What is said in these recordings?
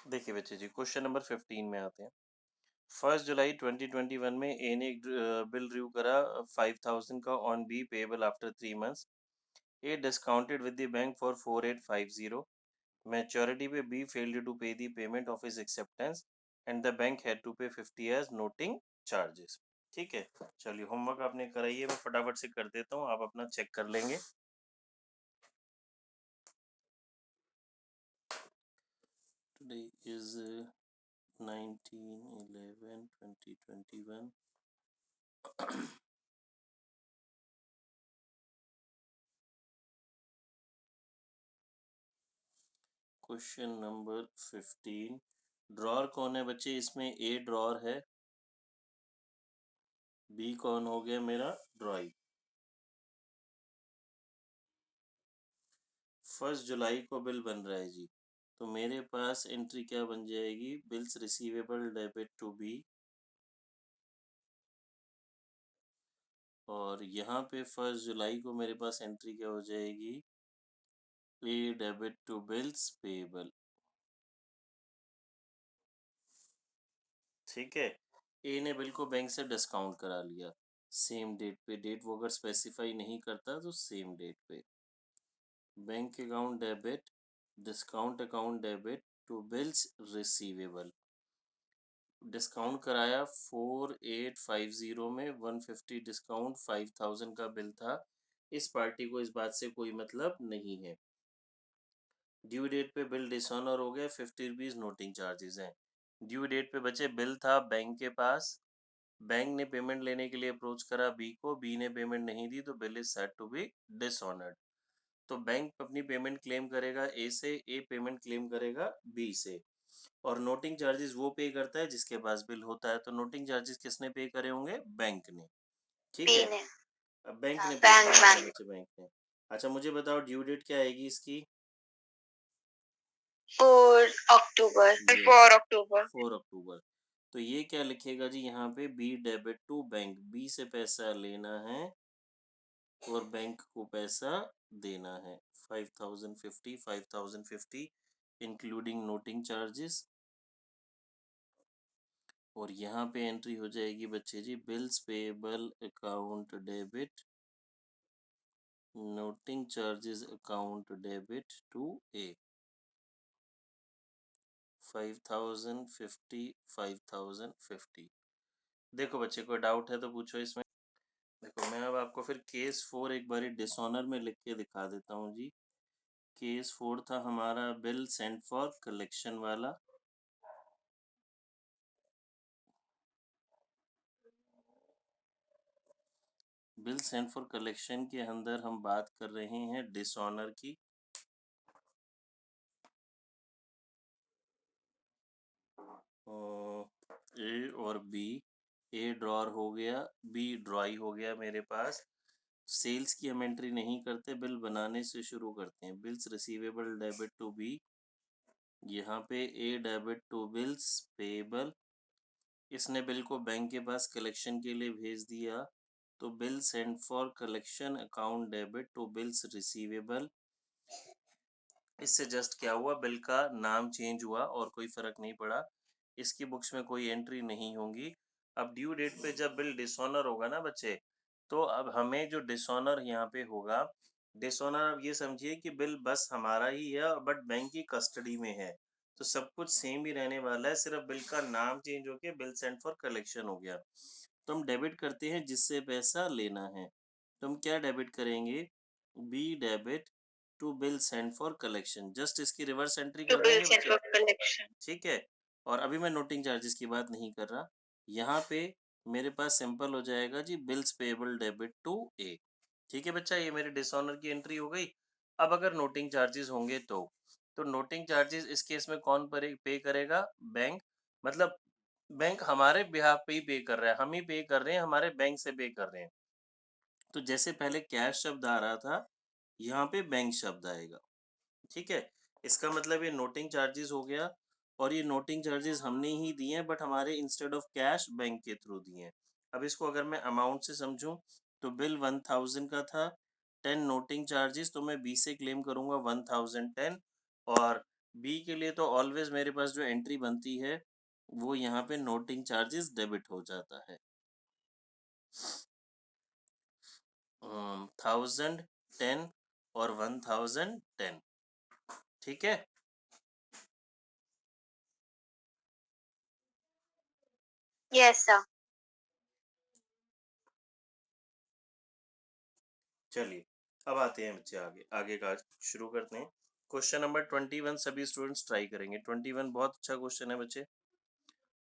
देखिए बच्चे जी, question number 15 में आते हैं। 1 जुलाई 2021 में ए ने एक बिल ड्यू करा 5000 का on be payable after 3 months. A discounted with the bank for 4850। Maturity पे B failed to pay the payment of his acceptance and the bank had to pay 50 as noting charges. ठीक है, चलिए homework आपने कराई है, मैं फटाफट से कर देता हूँ, आप अपना चेक कर लेंगे। Today is 19/11/2021। Question number 15। Drawer कौन है बच्चे इसमें? ए ड्रॉर है, बी कौन हो गया मेरा? ड्रॉई। 1 जुलाई को बिल बन रहा है जी, तो मेरे पास एंट्री क्या बन जाएगी? Bills receivable debit to B, और यहाँ पे 1 जुलाई को मेरे पास एंट्री क्या हो जाएगी? ए डेबिट टू बिल्स पेएबल। ठीक है, ए ने बिल को बैंक से डिस्काउंट करा लिया सेम डेट पे। डेट वो अगर स्पेसिफाई नहीं करता तो सेम डेट पे। Bank account debit, discount account debit to bills receivable. Discount कराया 4850 में, 150 डिस्काउंट, 5000 का बिल था। इस पार्टी को इस बात से कोई मतलब नहीं है। ड्यू डेट पे बिल डिसऑनर हो गया, 50 रुपीज नोटिंग चार्जेस हैं। ड्यू डेट पे बचे बिल था बैंक के पास, बैंक ने पेमेंट लेने के लिए अप्रोच करा बी को, बी ने पेमेंट नहीं दी तो bill is said to be dishonoured. तो बैंक अपनी पेमेंट क्लेम करेगा ए से, ए पेमेंट क्लेम करेगा बी से, और नोटिंग चार्जेस वो पे करता है जिसके पास बिल होता है। तो नोटिंग चार्जेस किसने पे करे होंगे? बैंक ने। ठीक है, अब बैंक ने पे करे होंगे बच्चे, बैंक ने। अच्छा मुझे बताओ ड्यू डेट क्या आएगी इसकी? 4 अक्टूबर। 4 अक्टूबर। तो ये क्या लिखेगा जी यहाँ पे? B debit to bank, B से पैसा लेना है और बैंक को पैसा देना है। 5050, 5050 इंक्लूडिंग नोटिंग चार्जेस। और यहाँ पे एंट्री हो जाएगी बच्चे जी, bills payable account debit, noting charges account debit to A. 5050, 5050। देखो बच्चे, कोई डाउट है तो पूछो इसमें। देखो मैं अब आपको फिर केस 4 एक बारी डिसऑनर में लिख के दिखा देता हूँ जी। केस 4 था हमारा बिल सेंट फॉर कलेक्शन वाला। बिल सेंट फॉर कलेक्शन के अंदर हम बात कर रहे हैं डिसऑनर की। ए और बी, ए ड्रॉर हो गया, बी ड्रॉई हो गया मेरे पास। सेल्स की हम एंट्री नहीं करते, बिल बनाने से शुरू करते हैं। Bills receivable debit to B, यहाँ पे A debit to bills payable. इसने बिल को बैंक के पास कलेक्शन के लिए भेज दिया, तो bill send for collection account debit to bills receivable. इससे जस्ट क्या हुआ? बिल का नाम चेंज हुआ और कोई फर्क नहीं पड़ा। इसकी बुक्स में कोई एंट्री नहीं होंगी। अब ड्यू डेट पे जब बिल डिसऑनर होगा ना बच्चे, तो अब हमें जो डिसऑनर यहाँ पे होगा, डिसऑनर अब ये समझिए कि बिल बस हमारा ही है बट बैंक की कस्टडी में है, तो सब कुछ सेम ही रहने वाला है, सिर्फ बिल का नाम चेंज होके बिल सेंट फॉर कलेक्शन हो गया। तो हम डेबिट करते हैं जिससे पैसा लेना है। तो हम क्या डेबिट करेंगे? B debit to bill send for collection. Just इसकी रिवर्स एंट्री कर देंगे बच्चे। ठीक है, और अभी मैं नोटिंग चार्जेस की बात नहीं कर रहा। यहाँ पे मेरे पास सिंपल हो जाएगा जी, बिल्स पेएबल डेबिट टू ए। ठीक है बच्चा, ये मेरे डिसऑनर की एंट्री हो गई। अब अगर नोटिंग चार्जेस होंगे तो नोटिंग चार्जेस इस केस में कौन पे करेगा? बैंक। मतलब बैंक हमारे बिहाफ पे ही पे कर रहा है, हम ही पे कर रहे हैं, हमारे बैंक से पे कर रहे हैं। तो जैसे पहले कैश शब्द आ रहा था, यहाँ पे बैंक शब्द आएगा। ठीक है, इसका मतलब ये नोटिंग चार्जेस हो गया, और ये नोटिंग चार्जेस हमने ही दिए हैं बट हमारे इंस्टेड ऑफ कैश बैंक के थ्रू दिए हैं। अब इसको अगर मैं अमाउंट से समझूं, तो बिल 1000 का था, 10 नोटिंग चार्जेस, तो मैं बी से क्लेम करूंगा 1010, और बी के लिए तो ऑलवेज मेरे पास जो एंट्री बनती है वो यहाँ पे नोटिंग चार्जेस डेबिट हो जाता है। 1010 और 1010, ठीक है। Yes, sir. चलिए अब आते हैं बच्चे आगे आगे का शुरू करते हैं। क्वेश्चन नंबर 21 सभी स्टूडेंट्स ट्राई करेंगे। 21 बहुत अच्छा क्वेश्चन है बच्चे।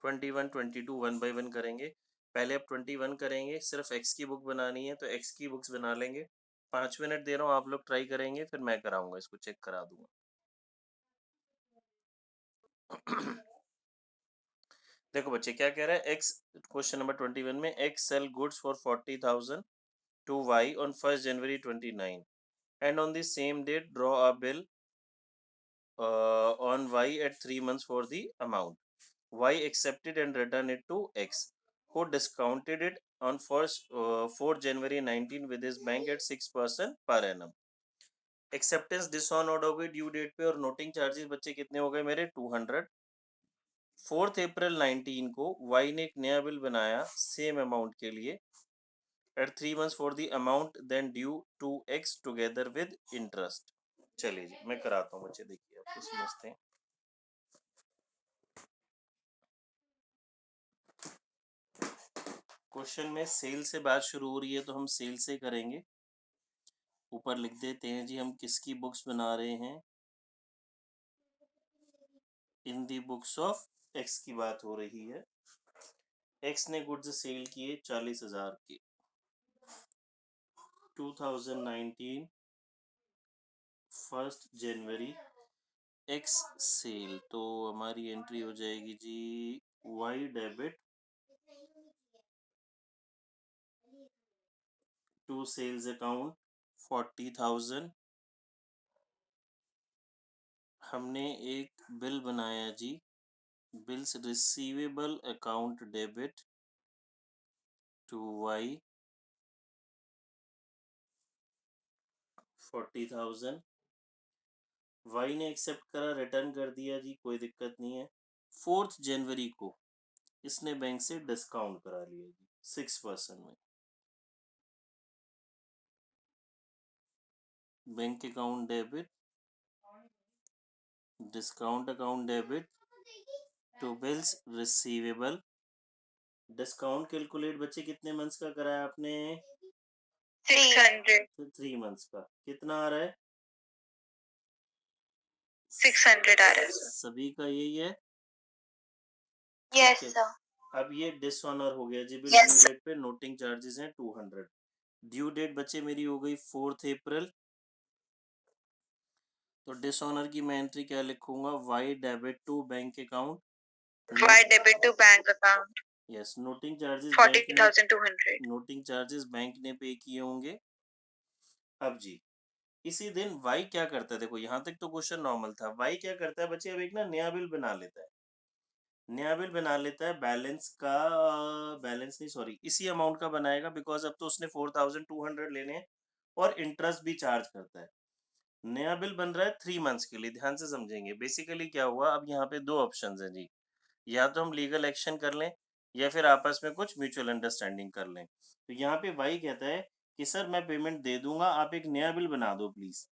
21 22 वन बाय वन करेंगे। पहले अब 21 करेंगे, सिर्फ एक्स की बुक बनानी है तो एक्स की बुक्स बना लेंगे। 5 मिनट दे रहा हूँ, आप लोग ट्राई करेंगे, फिर मैं कराऊंगा, इसको चेक करा दूंगा। देखो बच्चे क्या कह रहा है। एक्स, क्वेश्चन नंबर 21 में, x sell goods for 40,000 to Y on 1st January 29 and on the same date draw a bill on Y at 3 months for the amount. Y accepted and returned it to X, who discounted it on 4th January 19 with his bank at 6% per annum. Acceptance dishonoured हो गई due date पे, और noting charges बच्चे कितने हो गए मेरे 200। 4 अप्रैल 19 को वाई ने एक नया बिल बनाया सेम अमाउंट के लिए at 3 months for the amount then due to X together with interest. चलिए जी मैं कराता हूँ बच्चे, देखिए आपको समझते हैं। क्वेश्चन में सेल से बात शुरू हो रही है तो हम सेल से करेंगे। ऊपर लिख देते हैं जी हम किसकी बुक्स बना रहे हैं। इन दी बुक्स ऑफ एक्स की बात हो रही है। एक्स ने गुड्स सेल किए 40,000 के 2019 1 जनवरी एक्स सेल, तो हमारी एंट्री हो जाएगी जी Y debit to sales account 40,000। हमने एक बिल बनाया जी, bills receivable account debit to Y 40,000। Y ने एक्सेप्ट करा, रिटर्न कर दिया जी, कोई दिक्कत नहीं है। 4 जनवरी को इसने बैंक से डिस्काउंट करा लिया जी 6% में। Bank account debit, discount account debit to bills receivable. Discount calculate बच्चे कितने मंथ्स का कराया आपने? 600. 3 मंथ्स का। कितना आ रहा है? 600 आ रहा है सर. सभी का यही है। Yes, ठीक है। sir. अब ये डिसऑनर हो गया जी bill. Yes, due sir. Date पे नोटिंग चार्जेस हैं 200। ड्यू डेट बच्चे मेरी हो गई 4 अप्रैल, तो डिसऑनर की मैं एंट्री क्या लिखूंगा? Y debit to bank account, Y debit to bank account yes noting charges bank ने, 40,200. नोटिंग चार्जेस बैंक ने पे किए होंगे। अब जी इसी दिन वाई क्या करता है, देखो यहाँ तक तो क्वेश्चन नॉर्मल था। वाई क्या करता है बच्चे, अब एक ना नया बिल बना लेता है। नया बिल बना लेता है बैलेंस का, बैलेंस नहीं सॉरी इसी अमाउंट का बनाएगा, बिकॉज अब तो उसने 4,200 लेने हैं और इंटरेस्ट भी चार्ज करता है। नया बिल बन रहा है 3 मंथ्स के लिए, ध्यान से समझेंगे। बेसिकली क्या हुआ, अब यहाँ पे दो ऑप्शंस हैं जी, या तो हम लीगल एक्शन कर लें या फिर आपस में कुछ म्यूचुअल अंडरस्टैंडिंग कर लें। तो यहाँ पे वाई कहता है कि सर मैं पेमेंट दे दूंगा, आप एक नया बिल बना दो प्लीज,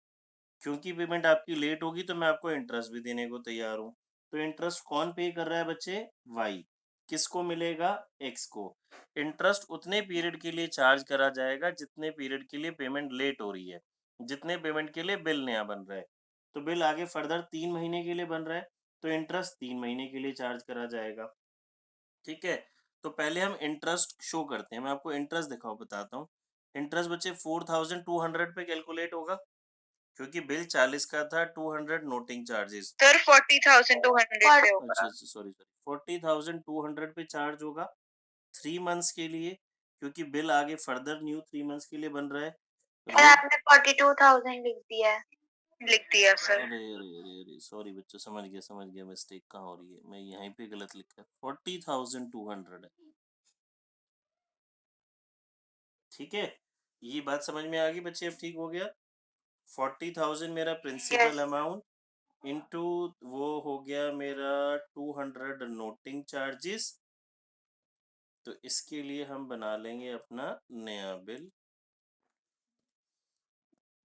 क्योंकि पेमेंट आपकी लेट होगी तो मैं आपको इंटरेस्ट भी देने को तैयार हूँ। तो इंटरेस्ट कौन पे कर रहा है बच्चे? वाई। किसको मिलेगा? एक्स को। इंटरेस्ट उतने पीरियड के लिए चार्ज करा जाएगा जितने पीरियड के लिए पेमेंट लेट हो रही है, जितने पेमेंट के लिए बिल नया बन रहा है। तो बिल आगे फर्दर 3 महीने के लिए बन रहा है, तो इंटरेस्ट 3 महीने के लिए चार्ज करा जाएगा। ठीक है। तो पहले हम इंटरेस्ट शो करते हैं, मैं आपको इंटरेस्ट दिखाओ बताता हूँ। इंटरेस्ट बच्चे 4,200 पे कैलकुलेट होगा, क्योंकि बिल 40 का था, 200 नोटिंग चार्जेस। सर 40,200 पे होगा. अच्छा सॉरी 40,200 पे चार्ज होगा 3 मंथ्स के लिए, क्योंकि बिल आगे फर्दर न्यू 3 मंथ्स के लिए बन रहा है। सर आपने 42,000 लिख दिया है. लिख दिया सर. अरे अरे अरे अरे सॉरी बच्चों, समझ गया मिस्टेक कहाँ हो रही है, मैं यहीं पे गलत लिखा है। 40,200 है। ठीक है, ये बात समझ में आ गई बच्चे? अब ठीक हो गया। 40,000 मेरा प्रिंसिपल Yes. अमाउंट इनटू वो हो गया मेरा 200 नोटिंग चार्जेस। तो इसके लिए हम बना लेंगे अपना नया बिल।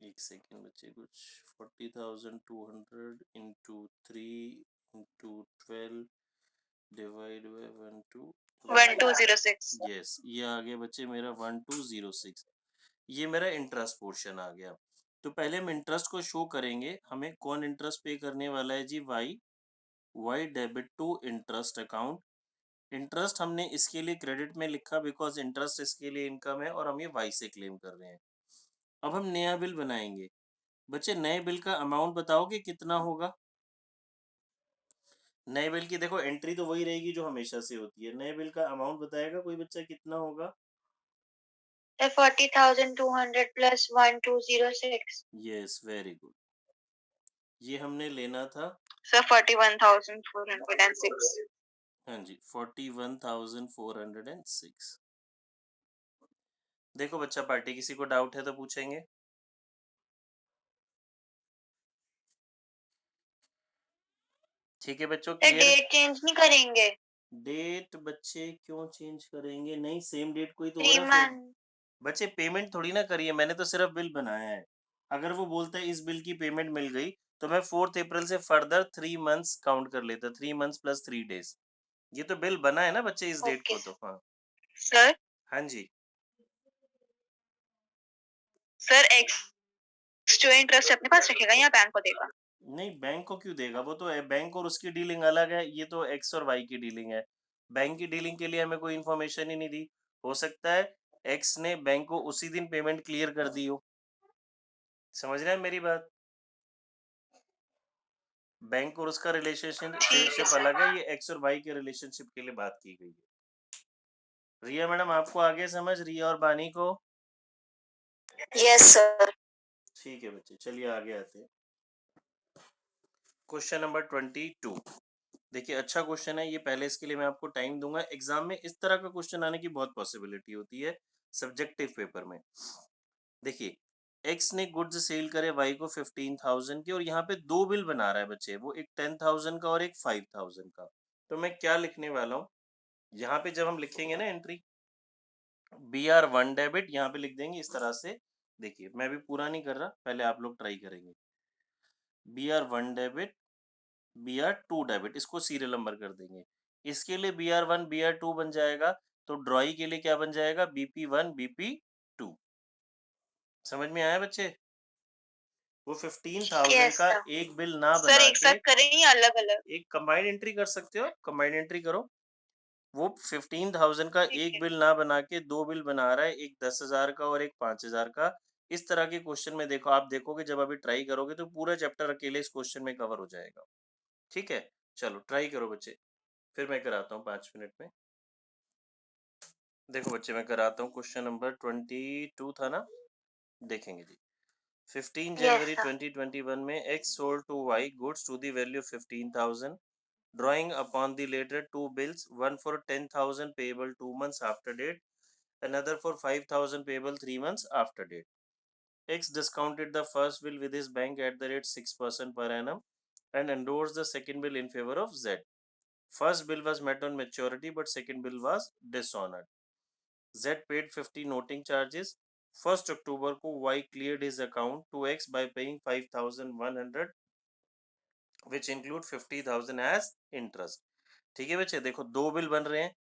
एक सेकेंड बच्चे, कुछ 40,200 into 3 into 12 divide by 1206। Yes, ये आ गया बच्चे मेरा 1206। ये मेरा इंटरेस्ट पोर्शन आ गया। तो पहले हम इंटरेस्ट को शो करेंगे। हमें कौन इंटरेस्ट पे करने वाला है जी? Y debit to interest account. Interest हमने इसके लिए क्रेडिट में लिखा बिकॉज इंटरेस्ट इसके लिए इनकम है और हम ये वाई से क्लेम कर रहे हैं। अब हम नया बिल बनाएंगे। बच्चे नए बिल का अमाउंट बताओगे कितना होगा? नए बिल की देखो एंट्री तो वही रहेगी जो हमेशा से होती है। नए बिल का अमाउंट बताएगा कोई बच्चा कितना होगा? 40,200 plus 1206। Yes, very good. ये हमने लेना था। सर 41,406। हाँ जी, 41,406। देखो बच्चा पार्टी, किसी को डाउट है तो पूछेंगे। ठीक है बच्चों, सर क्लियर है? डेट चेंज नहीं करेंगे? डेट बच्चे क्यों चेंज करेंगे? नहीं, सेम डेट कोई तो हो 3 रहा है फिर। मंथ। बच्चे पेमेंट थोड़ी ना करिए, मैंने तो सिर्फ बिल बनाया है। अगर वो बोलता है इस बिल की पेमेंट मिल गई तो मैं 4 अप्रैल से फर्दर 3 मंथ्स काउंट कर लेता, 3 मंथ्स प्लस 3 डेज। ये तो बिल बना है ना बच्चे इस डेट ओके को, तो हाँ। सर। हाँ जी। सर एक्स्ट्रा इंटरेस्ट अपने पास रखेगा या बैंक को देगा? नहीं, बैंक को क्यों देगा? वो तो बैंक और उसकी डीलिंग अलग है, ये तो एक्स और वाई की डीलिंग है। बैंक की डीलिंग के लिए हमें कोई इन्फॉर्मेशन ही नहीं दी। हो सकता है एक्स ने बैंक को उसी दिन पेमेंट क्लियर कर दी हो। समझ रहे हैं मेरी बात? बैंक और उसका ठीक है रिलेशनशिप सर। अलग है, ये एक्स और वाई के रिलेशनशिप के लिए बात की गई है। रिया मैडम, आपको आगे समझ? रिया और बानी को? Yes sir. ठीक है बच्चे, चलिए आगे आते हैं। Question number 22। देखिए, अच्छा क्वेश्चन है ये। पहले इसके लिए मैं आपको टाइम दूंगा। एग्जाम में इस तरह का क्वेश्चन आने की बहुत पॉसिबिलिटी होती है सब्जेक्टिव पेपर में। देखिए, एक्स ने गुड्स सेल करे वाई को 15,000 के, और यहाँ पे दो बिल बना रहा है बच्चे, वो एक 10,000 का और एक 5,000 का। तो मैं क्या लिखने वाला हूँ यहाँ पे? जब हम लिखेंगे ना एंट्री, BR1 डेबिट यहाँ पे लिख देंगे इस तरह से। देखिए, मैं भी पूरा नहीं कर रहा, पहले आप लोग ट्राई करेंगे। BR1 डेबिट, BR2 डेबिट, इसको सीरियल नंबर कर देंगे। इसके लिए BR1 BR2 बन जाएगा, तो ड्रॉई के लिए क्या बन जाएगा? BP1 BP2। समझ में आया बच्चे? वो 15,000 यस का सर। एक बिल ना सर बना एक के साथ करें या अलग अलग? एक कंबाइंड एंट्री कर सकते हो। कंबाइंड एंट्री करो। वो 15,000 का ठीक एक है। बिल ना बना के दो बिल बना रहा है, एक 10,000 का और एक 5,000 का। इस तरह के क्वेश्चन में देखो, आप देखोगे जब अभी ट्राई करोगे तो पूरा चैप्टर अकेले इस क्वेश्चन में कवर हो जाएगा। ठीक है, चलो ट्राई करो बच्चे, फिर मैं कराता हूँ 5 मिनट में। देखो बच्चे, मैं कराता हूँ। क्वेश्चन नंबर 22 था ना? देखेंगे जी। 15 यस जनवरी सर। 2021 में X sold to Y goods to the value 15,000, drawing upon the later two bills, one for 10,000 payable 2 months after date, another for 5,000 payable 3 months after date. X discounted the first bill with his bank at the rate 6% per annum and endorsed the second bill in favor of Z. First bill was met on maturity, but second bill was dishonored. Z paid 50 noting charges. 1st October को Y cleared his account to X by paying 5,100, which include 50,000 as interest. ठीक है बच्चे, देखो दो bill बन रहे हैं।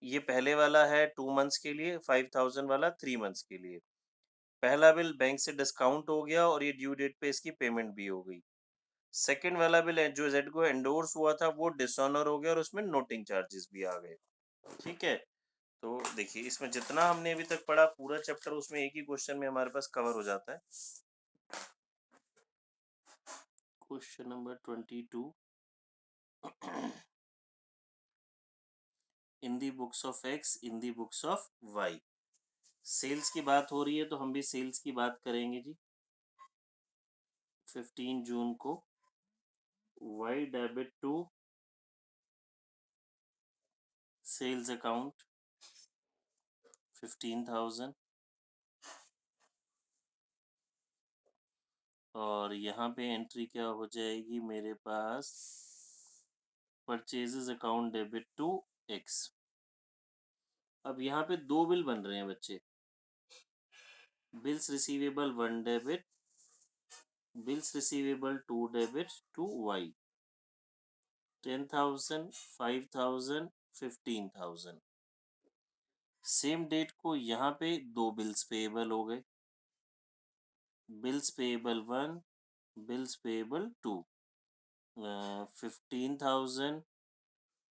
ये पहले वाला है 2 मंथ्स के लिए, 5,000 वाला 3 मंथ्स के लिए। पहला बिल बैंक से डिस्काउंट हो गया और ये ड्यू डेट पे इसकी पेमेंट भी हो गई। सेकंड वाला बिल जो जेड को एंडोर्स हुआ था वो डिसऑनर हो गया और उसमें नोटिंग चार्जेस भी आ गए। ठीक है, तो देखिए इसमें जितना हमने अभी तक पढ़ा पूरा चैप्टर उसमें एक ही क्वेश्चन में हमारे पास कवर हो जाता है। Question number 22। In the books of X, in the books of Y. Sales की बात हो रही है तो हम भी सेल्स की बात करेंगे जी। 15 जून को Y debit to sales account 15,000 और यहाँ पे एंट्री क्या हो जाएगी मेरे पास, purchases account debit to X. अब यहाँ पे दो बिल बन रहे हैं बच्चे, bills receivable 1 debit, bills receivable 2 debit to Y, 10,000, 5,000, 15,000। Same date को यहाँ पे दो बिल्स पेएबल हो गए, बिल्स पेएबल 1, बिल्स पेएबल 2, 15,000,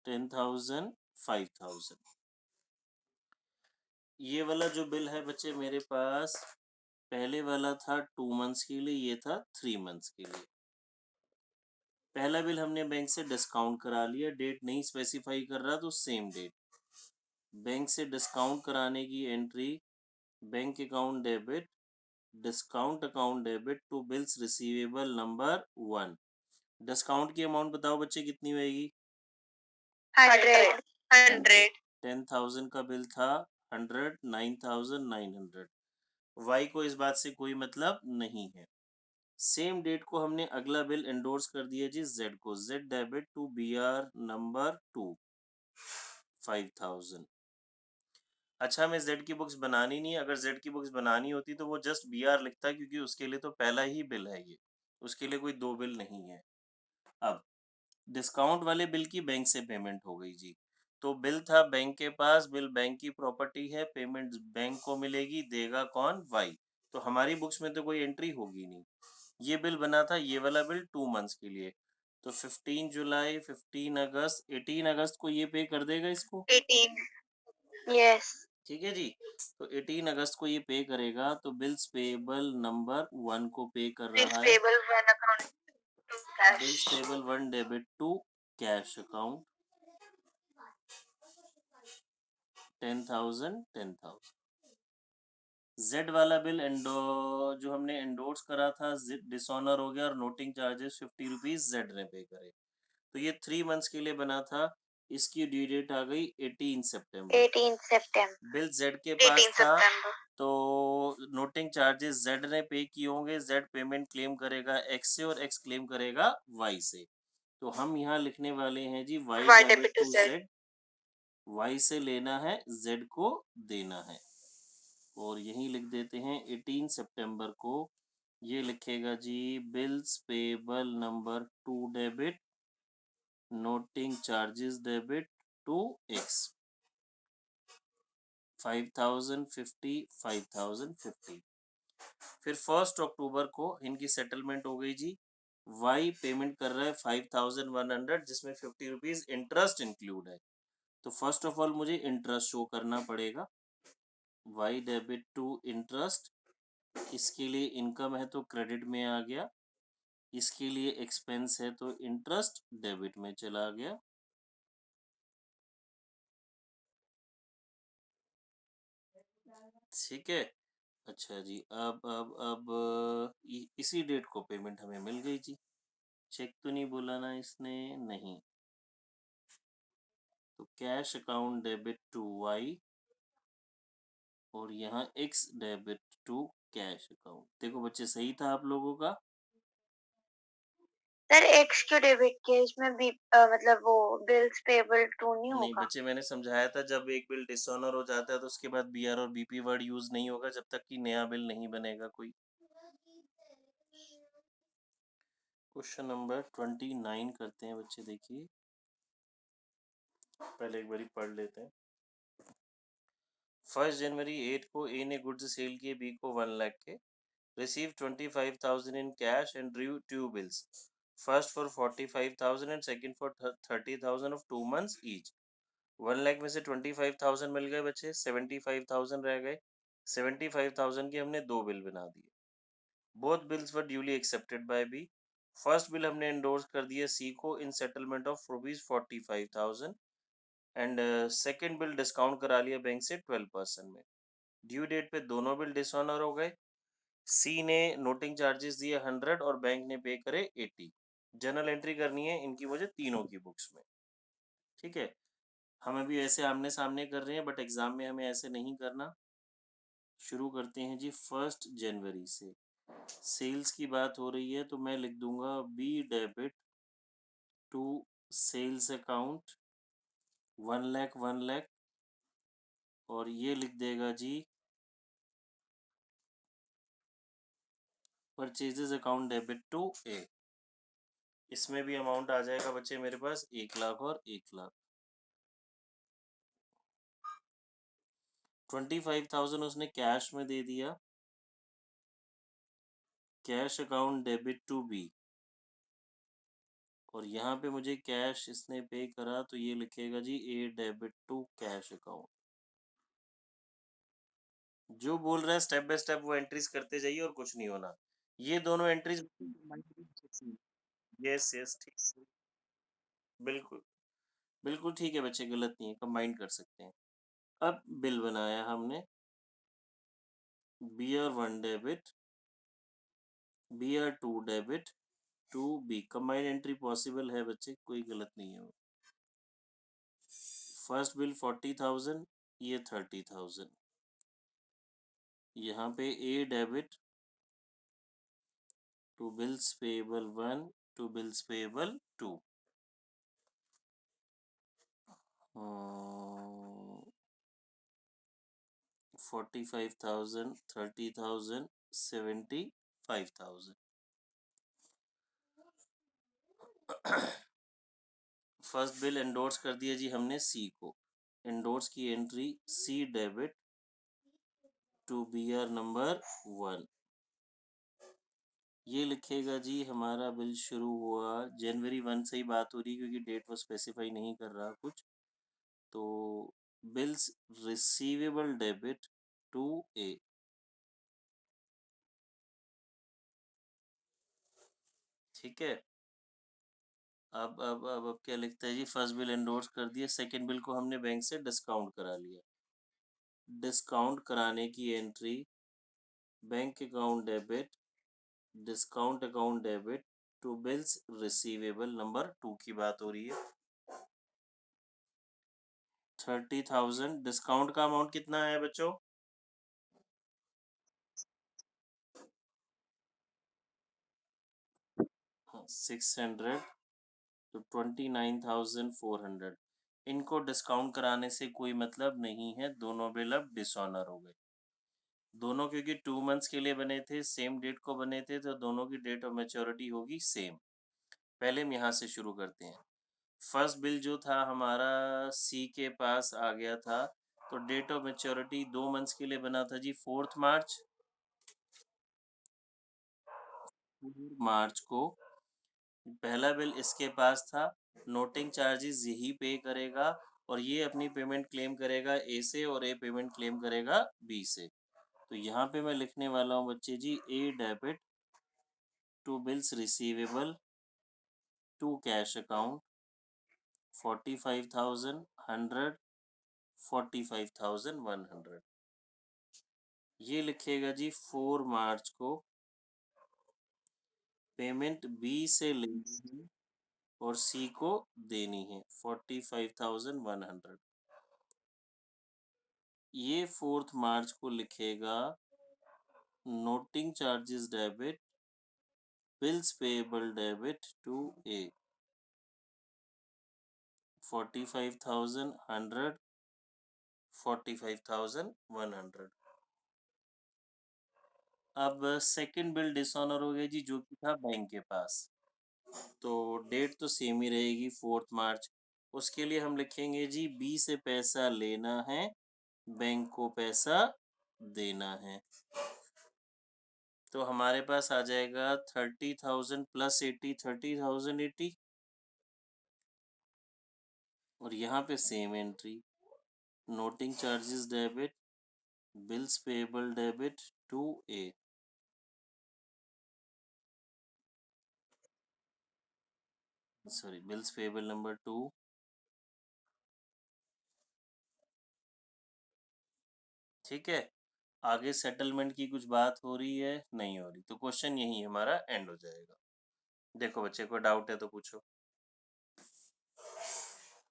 10,000, 5,000। ये वाला जो बिल है बच्चे मेरे पास, पहले वाला था 2 मंथ्स के लिए, ये था 3 मंथ्स के लिए। पहला बिल हमने बैंक से डिस्काउंट करा लिया, डेट नहीं स्पेसिफाई कर रहा तो सेम डेट। बैंक से डिस्काउंट कराने की entry, bank account debit, discount account debit to bills receivable number 1। Discount की अमाउंट बताओ बच्चे कितनी होगी? 100। 10,000 का बिल था, 100, 9,900। वाई को इस बात से कोई मतलब नहीं है। सेम डेट को हमने अगला बिल एंडोर्स कर दिया जी जेड को, Z debit to B R number 2, 5,000। अच्छा, हमें जेड की बुक्स बनानी नहीं है, अगर जेड की बुक्स बनानी होती तो वो जस्ट बी आर लिखता, क्योंकि उसके लिए तो पहला ही बिल है ये, उसके लिए कोई दो बिल नहीं है। अब डिस्काउंट वाले बिल की बैंक से पेमेंट हो गई जी, तो बिल था बैंक के पास, बिल बैंक की प्रॉपर्टी है, पेमेंट बैंक को मिलेगी, देगा कौन? वाई। तो हमारी बुक्स में तो कोई एंट्री होगी नहीं। ये बिल बना था, ये वाला बिल 2 मंथ्स के लिए, तो 15 जुलाई, 15 अगस्त, 18 अगस्त को ये पे कर देगा इसको। 18। यस। ठीक है जी, तो 18 अगस्त को ये पे करेगा, तो बिल्स पेएबल नंबर 1 को पे कर बिल्स रहा है, payable 1 account to cash. Bills payable 1 debit to cash account, 10,000, 10,000। Z वाला बिल जो हमने एंडोर्स करा था, डिसऑनर हो गया और नोटिंग चार्जेस 50 रुपीज जेड ने पे करे, तो ये 3 मंथ्स के लिए बना था। इसकी ड्यू डेट आ गई 18 सितंबर। 18 सितंबर। बिल जेड के पास 18 था, सितंबर। तो नोटिंग चार्जेस जेड ने पे किए होंगे, जेड पेमेंट क्लेम करेगा एक्स से और एक्स क्लेम करेगा वाई से। तो हम यहाँ लिखने वाले हैं जी Y Y debit debit to to Z. Z, Y से लेना है, जेड को देना है, और यहीं लिख देते हैं 18 सितंबर को ये लिखेगा जी bills payable number 2 debit, noting charges debit to X, 5,050, 5,050। फिर 1 अक्टूबर को इनकी सेटलमेंट हो गई जी, वाई पेमेंट कर रहा है 5,100, जिसमें 50 रुपीज इंटरेस्ट इंक्लूड है, तो फर्स्ट ऑफ ऑल मुझे इंटरेस्ट शो करना पड़ेगा, वाई डेबिट टू इंटरेस्ट। इसके लिए इनकम है तो क्रेडिट में आ गया, इसके लिए एक्सपेंस है तो इंटरेस्ट डेबिट में चला गया। ठीक है, अच्छा जी, अब इसी डेट को पेमेंट हमें मिल गई जी। चेक तो नहीं बोला ना इसने? नहीं। तो cash account debit to Y, और यहाँ X debit to cash account. देखो बच्चे, सही था आप लोगों का? सर एक्स क्यों डेबिट किया? इसमें भी मतलब वो बिल्स पेबल 2 नहीं नहीं होगा? बच्चे, मैंने समझाया था जब एक बिल डिसऑनर हो जाता है तो उसके बाद बीआर और बीपी वर्ड यूज नहीं होगा जब तक कि नया बिल नहीं बनेगा कोई। क्वेश्चन नंबर 29 करते हैं बच्चे, देखिए पहले एक बारी पढ़ लेते हैं। 1 जनवरी 8 को ए ने गुड्स सेल किए बी को 1 लाख के, receive 25,000 in cash and due to bills, first for 45,000 and second for 30,000 of 2 months each. 1 lakh में से 25,000 मिल गए बच्चे, 75,000 रह गए, 75,000 के हमने दो बिल बना दिए। Both bills were duly accepted by B. First bill हमने एंडोर्स कर दिया सी को in settlement of ₹45,000, and second bill discount करा लिया बैंक से 12% में। ड्यू डेट पे दोनों बिल डिसऑनर हो गए, सी ने नोटिंग चार्जेस दिए 100 और बैंक ने पे करे 80। जर्नल एंट्री करनी है इनकी मुझे तीनों की बुक्स में। ठीक है, हम अभी ऐसे आमने सामने कर रहे हैं, बट एग्जाम में हमें ऐसे नहीं करना। शुरू करते हैं जी 1 जनवरी से। सेल्स की बात हो रही है तो मैं लिख दूंगा B debit to sales account 1 lakh 1 lakh, और ये लिख देगा जी purchases account debit to A. इसमें भी अमाउंट आ जाएगा बच्चे मेरे पास 1 लाख और 1 लाख। 25,000 उसने कैश में दे दिया, cash account debit to B, और यहाँ पे मुझे कैश इसने पे करा तो ये लिखेगा जी A debit to cash account. जो बोल रहा है स्टेप बाय स्टेप वो एंट्रीज करते जाइए और कुछ नहीं होना। ये दोनों एंट्रीज यस यस ठीक, बिल्कुल बिल्कुल ठीक है बच्चे, गलत नहीं है, कंबाइन कर सकते हैं। अब बिल बनाया हमने, BR1 debit, BR2 debit to B, combine entry possible है बच्चे, कोई गलत नहीं है। फर्स्ट बिल 40,000, ये 30,000। यहाँ पे A debit to bills payable 1 to bills payable 2, 45,000, 30,000, 75,000। First bill endorse कर दिया जी हमने सी को। एंडोर्स की एंट्री C debit to BR number 1, ये लिखेगा जी हमारा बिल शुरू हुआ जनवरी 1 से ही बात हो रही क्योंकि डेट वो स्पेसिफाई नहीं कर रहा कुछ। तो बिल्स रिसीवेबल डेबिट टू ए, ठीक है। अब क्या लिखता है जी, फर्स्ट बिल एंडोर्स कर दिया, सेकंड बिल को हमने बैंक से डिस्काउंट करा लिया। डिस्काउंट कराने की entry bank account debit discount account debit to bills receivable number 2 की बात हो रही है। 30,000, डिस्काउंट का अमाउंट कितना है बच्चों? 600, तो 29,400। इनको डिस्काउंट कराने से कोई मतलब नहीं है, दोनों बिल अब डिसऑनर हो गए। दोनों क्योंकि 2 मंथ्स के लिए बने थे, सेम डेट को बने थे, तो दोनों की डेट ऑफ मैच्योरिटी होगी सेम। पहले हम यहाँ से शुरू करते हैं। फर्स्ट बिल जो था हमारा सी के पास आ गया था, तो डेट ऑफ मैच्योरिटी 2 मंथ्स के लिए बना था जी 4 मार्च। मार्च को पहला बिल इसके पास था, नोटिंग चार्जेस यही पे करेगा, और ये अपनी पेमेंट क्लेम करेगा ए से, और ए पेमेंट क्लेम करेगा बी से। तो यहाँ पे मैं लिखने वाला हूँ बच्चे जी A debit to bills receivable to cash account 45,000, 100, 45,100। ये लिखेगा जी 4 मार्च को पेमेंट बी से लेनी है और सी को देनी है 45,100। ये 4 मार्च को लिखेगा noting charges debit bills payable debit to A 45,000, 100, 45,100। अब सेकंड बिल डिसऑनर हो गया जी, जो कि था बैंक के पास, तो डेट तो सेम ही रहेगी 4 मार्च। उसके लिए हम लिखेंगे जी बी से पैसा लेना है, बैंक को पैसा देना है। तो हमारे पास आ जाएगा 30,000 प्लस 80, 30,080, और यहाँ पे same entry noting charges debit bills payable debit to A, sorry bills payable number 2। ठीक है, आगे सेटलमेंट की कुछ बात हो रही है, नहीं हो रही, तो क्वेश्चन यही हमारा एंड हो जाएगा। देखो बच्चे को डाउट है तो पूछो,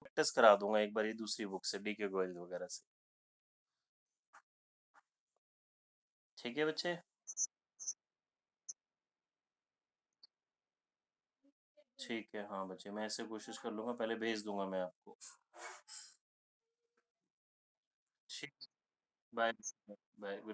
प्रैक्टिस करा दूंगा एक बार ये दूसरी बुक से, DK गोयल वगैरह से। ठीक है बच्चे। ठीक है, हाँ बच्चे, मैं ऐसे कोशिश कर लूँगा, पहले भेज दूँगा मैं आपको। ठीक, बाय, बाय, गुड